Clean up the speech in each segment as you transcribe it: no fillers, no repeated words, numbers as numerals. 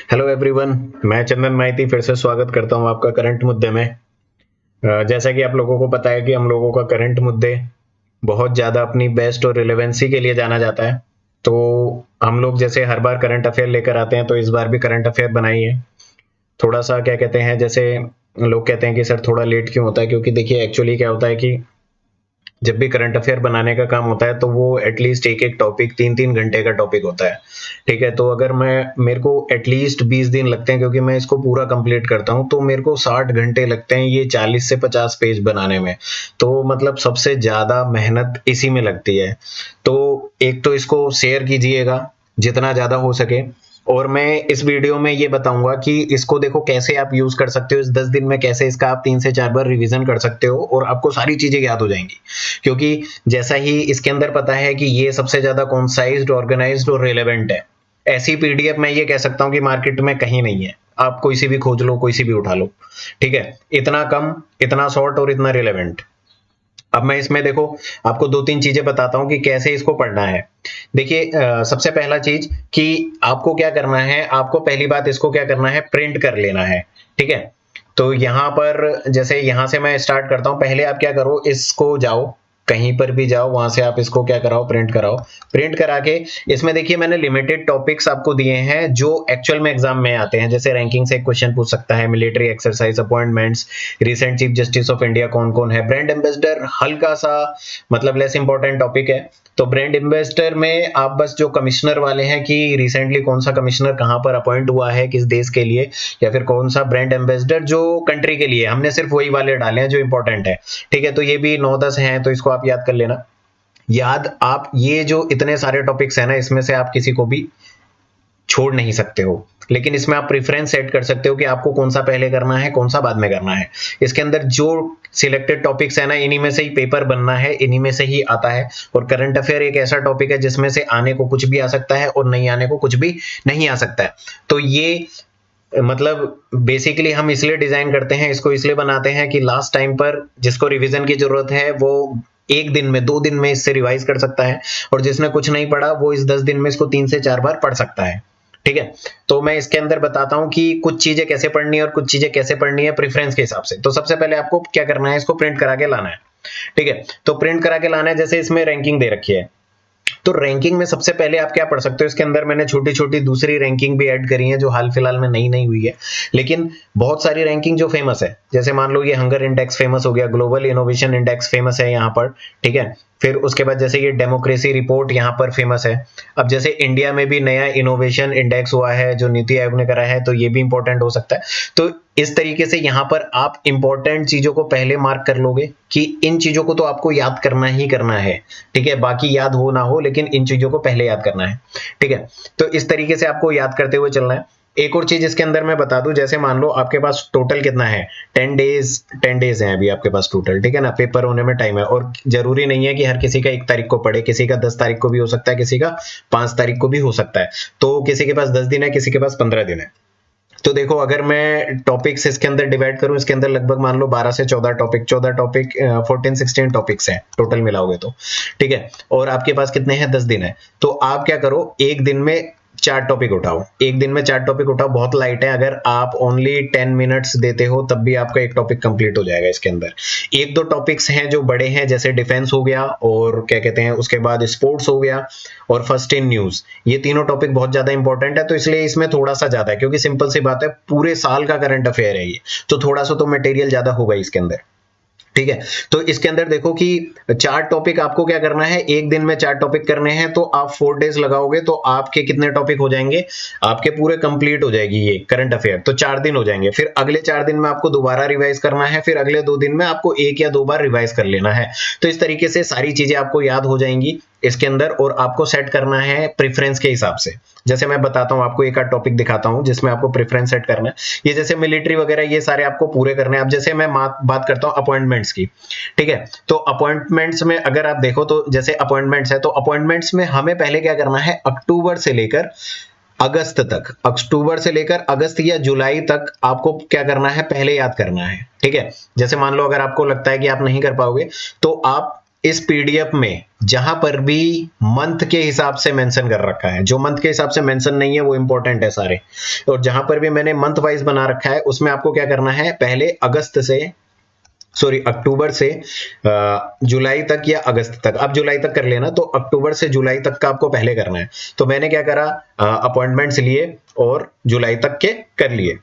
Hello everyone, मैं चंदन माइती फिर से स्वागत करता हूं आपका करंट मुद्दे में। जैसा कि आप लोगों को पता है कि हम लोगों का करंट मुद्दे बहुत ज़्यादा अपनी बेस्ट और रिलेवेंसी के लिए जाना जाता है। तो हम लोग जैसे हर बार करंट अफेयर लेकर आते हैं, तो इस बार भी करंट अफेयर बनाइए। थोड़ा सा क्या कहते हैं, जैसे लोग कहते हैं कि सर थोड़ा लेट क्यों होता है, क्योंकि देखिए एक्चुअली क्या होता है कि जब भी करंट अफेयर बनाने का काम होता है तो वो एटलीस्ट एक एक टॉपिक 3-3 घंटे का टॉपिक होता है। ठीक है, तो अगर मैं मेरे को एटलीस्ट 20 दिन लगते हैं, क्योंकि मैं इसको पूरा कंप्लीट करता हूँ, तो मेरे को 60 घंटे लगते हैं ये 40 से 50 पेज बनाने में। तो मतलब सबसे ज्यादा मेहनत इसी में लगती है। तो एक तो इसको शेयर कीजिएगा जितना ज्यादा हो सके, और मैं इस वीडियो में ये बताऊंगा कि इसको देखो कैसे आप यूज कर सकते हो। इस 10 दिन में कैसे इसका आप 3 से 4 बार रिवीजन कर सकते हो और आपको सारी चीजें याद हो जाएंगी। क्योंकि जैसा ही इसके अंदर पता है कि ये सबसे ज्यादा कॉन्साइज्ड, ऑर्गेनाइज्ड और रिलेवेंट है। ऐसी पीडीएफ मैं ये कह सकता हूँ कि मार्केट में कहीं नहीं है। आप कोई सी भी खोज लो, कोई सी भी उठा लो। ठीक है, इतना कम, इतना शॉर्ट और इतना रिलेवेंट। अब मैं इसमें देखो आपको 2-3 चीजें बताता हूं कि कैसे इसको पढ़ना है। देखिए सबसे पहला चीज कि आपको क्या करना है, आपको पहली बात इसको क्या करना है, प्रिंट कर लेना है। ठीक है, तो यहां पर जैसे यहां से मैं स्टार्ट करता हूं। पहले आप क्या करो, इसको जाओ, कहीं पर भी जाओ, वहां से आप इसको क्या कराओ, प्रिंट कराओ। प्रिंट करा के इसमें देखिए मैंने लिमिटेड टॉपिक्स आपको दिए हैं जो एक्चुअल में एग्जाम में आते हैं। जैसे रैंकिंग से एक क्वेश्चन पूछ सकता है, military exercise, appointments, recent chief justice of India कौन कौन है, ब्रांड एम्बेसडर हल्का सा मतलब लेस इंपॉर्टेंट टॉपिक है। तो ब्रांड एम्बेसडर में आप बस जो कमिश्नर वाले हैं कि रिसेंटली कौन सा कमिश्नर कहां पर अपॉइंट हुआ है, किस देश के लिए, या फिर कौन सा ब्रांड एम्बेसडर जो कंट्री के लिए, हमने सिर्फ वही वाले डाले हैं जो इंपॉर्टेंट है। ठीक है, तो ये भी 9-10 हैं, तो इसको आप याद कर लेना। याद आप ये जो इतने सारे टॉपिक्स हैं ना, इसमें से आप किसी को भी छोड़ नहीं सकते हो। लेकिन इसमें आप प्रेफरेंस सेट कर सकते हो कि आपको कौन सा पहले करना है, कौन सा बाद में करना है। इसके अंदर जो सिलेक्टेड टॉपिक्स है ना, इन्हीं में से ही पेपर बनना है, इन्हीं में से ही आता है। और करंट अफेयर एक ऐसा टॉपिक है जिसमें से आने को कुछ भी आ सकता है और नहीं आने को कुछ भी नहीं आ सकता है। तो ये मतलब बेसिकली हम इसलिए डिजाइन करते हैं, इसको इसलिए बनाते हैं कि लास्ट टाइम पर जिसको रिवीजन की जरूरत है वो 1 दिन में, 2 दिन में इससे रिवाइज कर सकता है, और जिसने कुछ नहीं पढ़ा वो इस 10 दिन में इसको 3 से 4 बार पढ़ सकता है। ठीक है, तो मैं इसके अंदर बताता हूं कि कुछ चीजें कैसे पढ़नी है और कुछ चीजें कैसे पढ़नी है प्रेफरेंस के हिसाब से। तो सबसे पहले आपको क्या करना है, इसको प्रिंट करा के लाना है। ठीक है, तो प्रिंट करा के लाना है। जैसे इसमें रैंकिंग दे रखी है, तो रैंकिंग में सबसे पहले आप क्या पढ़ सकते हो, इसके अंदर मैंने छोटी छोटी दूसरी रैंकिंग भी ऐड करी है जो हाल फिलहाल में नई नई हुई है। लेकिन बहुत सारी रैंकिंग जो फेमस है, जैसे मान लो ये हंगर इंडेक्स फेमस हो गया, ग्लोबल इनोवेशन इंडेक्स फेमस है यहाँ पर। ठीक है, फिर उसके बाद जैसे ये डेमोक्रेसी रिपोर्ट यहाँ पर फेमस है। अब जैसे इंडिया में भी नया इनोवेशन इंडेक्स हुआ है जो नीति आयोग ने करा है, तो ये भी इंपॉर्टेंट हो सकता है। तो इस तरीके से यहाँ पर आप इंपॉर्टेंट चीजों को पहले मार्क कर लोगे कि इन चीजों को तो आपको याद करना ही करना है। ठीक है, बाकी याद हो ना हो, लेकिन इन चीजों को पहले याद करना है। ठीक है, तो इस तरीके से आपको याद करते हुए चलना है। एक और चीज इसके अंदर मैं बता दूं, जैसे मान लो आपके पास टोटल कितना है, 10 डेज है अभी आपके पास टोटल। ठीक है ना, पेपर होने में टाइम है, और जरूरी नहीं है कि हर किसी का 1 तारीख को पढ़े, किसी का 10 तारीख को भी हो सकता है, किसी का 5 तारीख को भी हो सकता है। तो किसी के पास 10 दिन है, किसी के पास 15 दिन है। तो देखो अगर मैं टॉपिक्स इसके अंदर डिवाइड करूं, इसके अंदर लगभग मान लो 12 से 14 टॉपिक, 14 टॉपिक, 14-16 टॉपिक्स हैं टोटल मिलाओगे तो। ठीक है, और आपके पास कितने हैं, 10 दिन है। तो आप क्या करो, एक दिन में 4 टॉपिक उठाओ, एक दिन में 4 टॉपिक उठाओ। बहुत लाइट है, अगर आप ओनली 10 मिनट्स देते हो तब भी आपका एक टॉपिक कंप्लीट हो जाएगा। इसके अंदर 1-2 टॉपिक्स हैं जो बड़े हैं, जैसे डिफेंस हो गया, और क्या कहते हैं उसके बाद स्पोर्ट्स हो गया, और फर्स्ट इन न्यूज। ये तीनों टॉपिक बहुत ज्यादा इंपॉर्टेंट है, तो इसलिए इसमें थोड़ा सा ज्यादा है, क्योंकि सिंपल सी बात है पूरे साल का करंट अफेयर है ये, तो थोड़ा सा तो मटेरियल ज्यादा होगा इसके अंदर। ठीक है, तो इसके अंदर देखो कि 4 टॉपिक आपको क्या करना है, एक दिन में 4 टॉपिक करने हैं, तो आप 4 डेज लगाओगे तो आपके कितने टॉपिक हो जाएंगे, आपके पूरे कंप्लीट हो जाएगी ये करंट अफेयर, तो 4 दिन हो जाएंगे। फिर अगले 4 दिन में आपको दोबारा रिवाइज करना है, फिर अगले 2 दिन में आपको 1 या 2 बार रिवाइज कर लेना है। तो इस तरीके से सारी चीजें आपको याद हो जाएंगी इसके अंदर, और आपको सेट करना है प्रेफरेंस के हिसाब से। जैसे मैं बताता हूं आपको, एक आध टॉपिक दिखाता हूं जिसमें आपको प्रेफरेंस सेट करना है। ये जैसे मिलिट्री वगैरह ये सारे आपको पूरे करने हैं। अब जैसे मैं बात करता हूं अपॉइंटमेंट्स की। ठीक है, तो अपॉइंटमेंट्स में अगर आप देखो, तो जैसे अपॉइंटमेंट्स है, तो अपॉइंटमेंट्स में हमें पहले क्या करना है, अक्टूबर से लेकर अगस्त तक, अक्टूबर से लेकर अगस्त या जुलाई तक आपको क्या करना है, पहले याद करना है। ठीक है, जैसे मान लो अगर आपको लगता है कि आप नहीं कर पाओगे, तो आप इस पीडीएफ में जहां पर भी मंथ के हिसाब से मेंशन कर रखा है, जो मंथ के हिसाब से मेंशन नहीं है वो इंपॉर्टेंट है सारे, और जहां पर भी मैंने मंथ वाइज बना रखा है उसमें आपको क्या करना है, पहले अक्टूबर से जुलाई तक या अगस्त तक, अब जुलाई तक कर लेना, तो अक्टूबर से जुलाई तक का आपको पहले करना है। तो मैंने क्या करा, अपॉइंटमेंट्स लिए और जुलाई तक के कर लिए।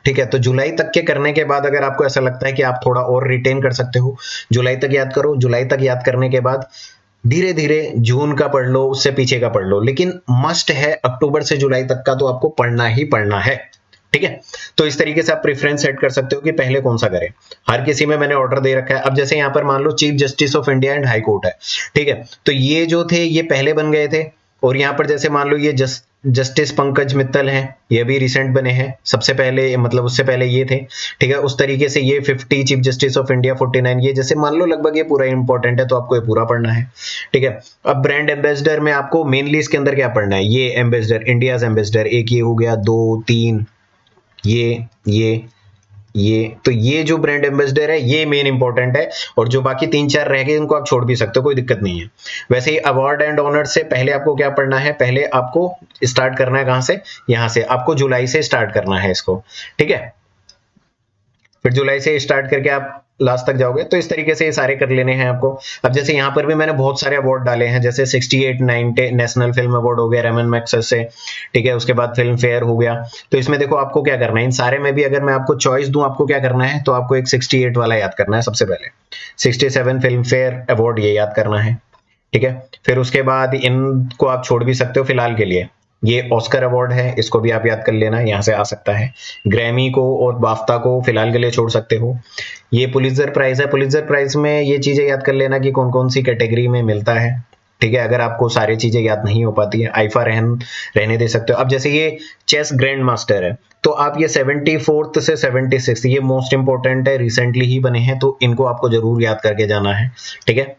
ठीक है, तो जुलाई तक के करने के बाद अगर आपको ऐसा लगता है कि आप थोड़ा और रिटेन कर सकते हो, जुलाई तक याद करो। जुलाई तक याद करने के बाद धीरे धीरे जून का पढ़ लो, उससे पीछे का पढ़ लो, लेकिन मस्ट है अक्टूबर से जुलाई तक का तो आपको पढ़ना ही पढ़ना है। ठीक है, तो इस तरीके से आप प्रेफरेंस सेट कर सकते हो कि पहले कौन सा करें। हर किसी में मैंने ऑर्डर दे रखा है। अब जैसे यहाँ पर मान लो chief justice of India and high court है, ठीक है, तो ये जो थे ये पहले बन गए थे, और यहाँ पर जैसे मान लो ये जस्टिस पंकज मित्तल हैं, ये भी रिसेंट बने हैं, सबसे पहले मतलब उससे पहले ये थे। ठीक है, उस तरीके से ये 50 चीफ जस्टिस ऑफ इंडिया, 49 ये जैसे मान लो लगभग ये पूरा इंपॉर्टेंट है, तो आपको ये पूरा पढ़ना है। ठीक है, अब ब्रांड एम्बेसडर में आपको मेनली इसके अंदर क्या पढ़ना है, ये एम्बेसडर, इंडियाज एम्बेसडर, एक ये हो गया, 2 3 ये तो ये जो ब्रांड एम्बेसडर है ये मेन इंपॉर्टेंट है, और जो बाकी 3 4 रह गए उनको आप छोड़ भी सकते हो, कोई दिक्कत नहीं है। वैसे ही अवार्ड एंड ऑनर से पहले आपको क्या पढ़ना है, पहले आपको स्टार्ट करना है कहां से, यहां से आपको जुलाई से स्टार्ट करना है इसको। ठीक है, फिर जुलाई से स्टार्ट करके आप लास्ट तक जाओगे, तो इस तरीके से ये सारे कर लेने हैं आपको। अब जैसे यहाँ पर भी मैंने बहुत सारे अवार्ड डाले हैं, जैसे 68 90 नेशनल फिल्म अवार्ड हो गया रेमन मैग्सेसे से, ठीक है, उसके बाद फिल्म फेयर हो गया। तो इसमें देखो आपको क्या करना है, इन सारे में भी अगर मैं आपको चॉइस दूं आपको क्या करना है, तो आपको एक 68 वाला याद करना है सबसे पहले, 67 फिल्म फेयर अवार्ड ये याद करना है। ठीक है, फिर उसके बाद इनको आप छोड़ भी सकते हो फिलहाल के लिए। ये ऑस्कर अवार्ड है, इसको भी आप याद कर लेना, यहां से आ सकता है। ग्रैमी को और बाफ्ता को फिलहाल के लिए छोड़ सकते हो। ये पुलित्जर प्राइज है, पुलित्जर प्राइज में ये चीजें याद कर लेना कि कौन कौन सी कैटेगरी में मिलता है। ठीक है, अगर आपको सारी चीजें याद नहीं हो पाती है, आईफा रहने दे सकते हो। अब जैसे ये चेस ग्रैंड मास्टर है, तो आप ये 74th से 76 ये मोस्ट इंपॉर्टेंट है, रिसेंटली ही बने हैं, तो इनको आपको जरूर याद करके जाना है। ठीक है,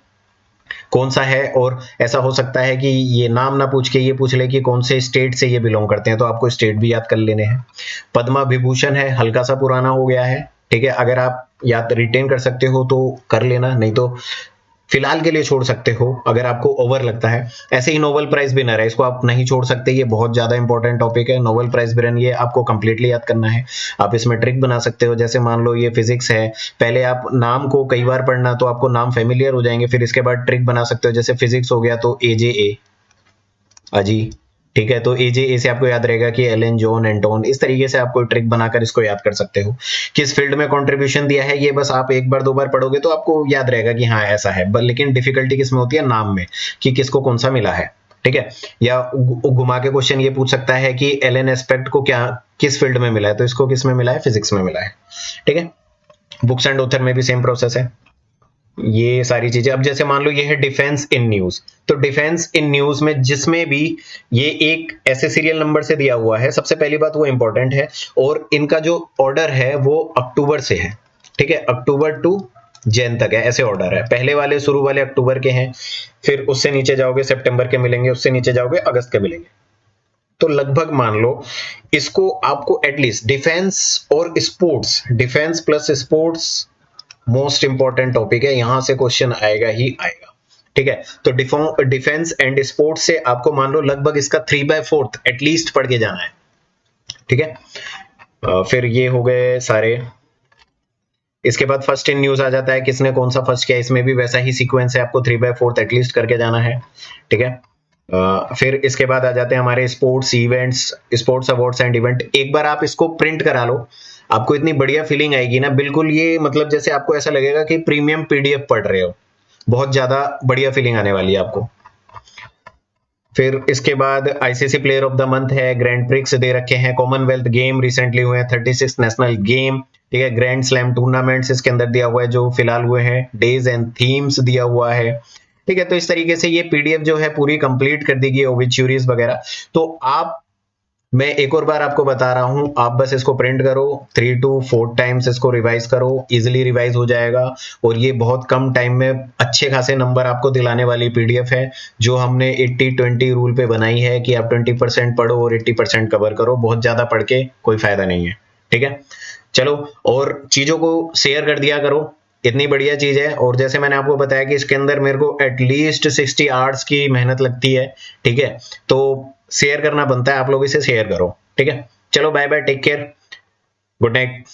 कौन सा है, और ऐसा हो सकता है कि ये नाम ना पूछ के ये पूछ ले कि कौन से स्टेट से ये बिलोंग करते हैं, तो आपको स्टेट भी याद कर लेने हैं। पद्मा विभूषण है, हल्का सा पुराना हो गया है। ठीक है, अगर आप याद रिटेन कर सकते हो तो कर लेना, नहीं तो फिलहाल के लिए छोड़ सकते हो अगर आपको ओवर लगता है। ऐसे ही नोबेल प्राइज विनर है, इसको आप नहीं छोड़ सकते, ये बहुत ज्यादा इंपॉर्टेंट टॉपिक है। नोबेल प्राइज विनर ये आपको कंप्लीटली याद करना है। आप इसमें ट्रिक बना सकते हो, जैसे मान लो ये फिजिक्स है, पहले आप नाम को कई बार पढ़ना तो आपको नाम फेमिलियर हो जाएंगे, फिर इसके बाद ट्रिक बना सकते हो, जैसे फिजिक्स हो गया तो AJA अजी। ठीक है, तो AJA से आपको याद रहेगा कि एलन जॉन एंटोन, इस तरीके से आपको ट्रिक बनाकर इसको याद कर सकते हो। किस फील्ड में कंट्रीब्यूशन दिया है ये बस आप एक बार 2 बार पढ़ोगे तो आपको याद रहेगा कि हाँ ऐसा है, लेकिन डिफिकल्टी किस में होती है, नाम में, कि किसको कौन सा मिला है। ठीक है, या घुमा के क्वेश्चन ये पूछ सकता है कि एलन एस्पेक्ट को क्या किस फील्ड में मिला है, तो इसको किस में मिला है, फिजिक्स में मिला है। ठीक है, बुक्स एंड ऑथर में भी सेम प्रोसेस है, ये सारी चीजें। अब जैसे मान लो ये है डिफेंस इन न्यूज, तो डिफेंस इन न्यूज में जिसमें भी ये एक ऐसे सीरियल नंबर से दिया हुआ है, सबसे पहली बात वो इंपॉर्टेंट है, और इनका जो ऑर्डर है वो अक्टूबर से है। ठीक है, अक्टूबर टू जैन तक है, ऐसे ऑर्डर है। पहले वाले शुरू वाले अक्टूबर के हैं, फिर उससे नीचे जाओगे सितंबर के मिलेंगे, उससे नीचे जाओगे अगस्त के मिलेंगे। तो लगभग मान लो इसको आपको एटलीस्ट डिफेंस और sports, defence plus sports most important topic है, यहां से क्वेश्चन आएगा ही आएगा। ठीक है, तो डिफेंस एंड स्पोर्ट्स से आपको मान लो लगभग इसका 3/4 एटलीस्ट पढ़ के जाना है। ठीक है, फिर ये हो गए सारे। इसके बाद फर्स्ट इन न्यूज आ जाता है, किसने कौन सा फर्स्ट किया, इसमें भी वैसा ही सीक्वेंस है, आपको 3/4 एटलीस्ट करके जाना है। ठीक है, फिर इसके बाद आ जाते हैं हमारे sports events, sports awards and event. एक बार आप इसको प्रिंट करा लो, आपको इतनी बढ़िया फीलिंग आएगी ना, बिल्कुल ये मतलब जैसे आपको ऐसा लगेगा कि प्रीमियम PDF पढ़ रहे हो, बहुत ज्यादा बढ़िया फीलिंग आने वाली है आपको। फिर इसके बाद ICC player of the month है, ग्रैंड प्रिक्स दे रखे हैं, कॉमनवेल्थ गेम रिसेंटली हुए हैं, 36 नेशनल गेम। ठीक है, ग्रैंड स्लैम टूर्नामेंट्स इसके अंदर दिया हुआ है जो फिलहाल हुए हैं, डेज एंड थीम्स दिया हुआ है। ठीक है, तो इस तरीके से ये PDF जो है पूरी कंप्लीट कर दी गई, ओबिच्युरीज वगैरह। तो आप, मैं एक और बार आपको बता रहा हूं, आप बस इसको प्रिंट करो, 3 to 4 टाइम्स इसको रिवाइज करो, इजिली रिवाइज हो जाएगा, और ये बहुत कम टाइम में अच्छे खासे नंबर आपको दिलाने वाली PDF है, जो हमने 80-20 रूल पे बनाई है कि आप 20% पढ़ो और 80% कवर करो, बहुत ज्यादा पढ़ के कोई फायदा नहीं है। ठीक है, चलो, और चीजों को शेयर कर दिया करो, इतनी बढ़िया चीज है। और जैसे मैंने आपको बताया कि इसके अंदर मेरे को एटलीस्ट 60 आवर्स की मेहनत लगती है, ठीक है। तो शेयर करना बनता है, आप लोग इसे शेयर करो, ठीक है। चलो bye bye, take care, good night.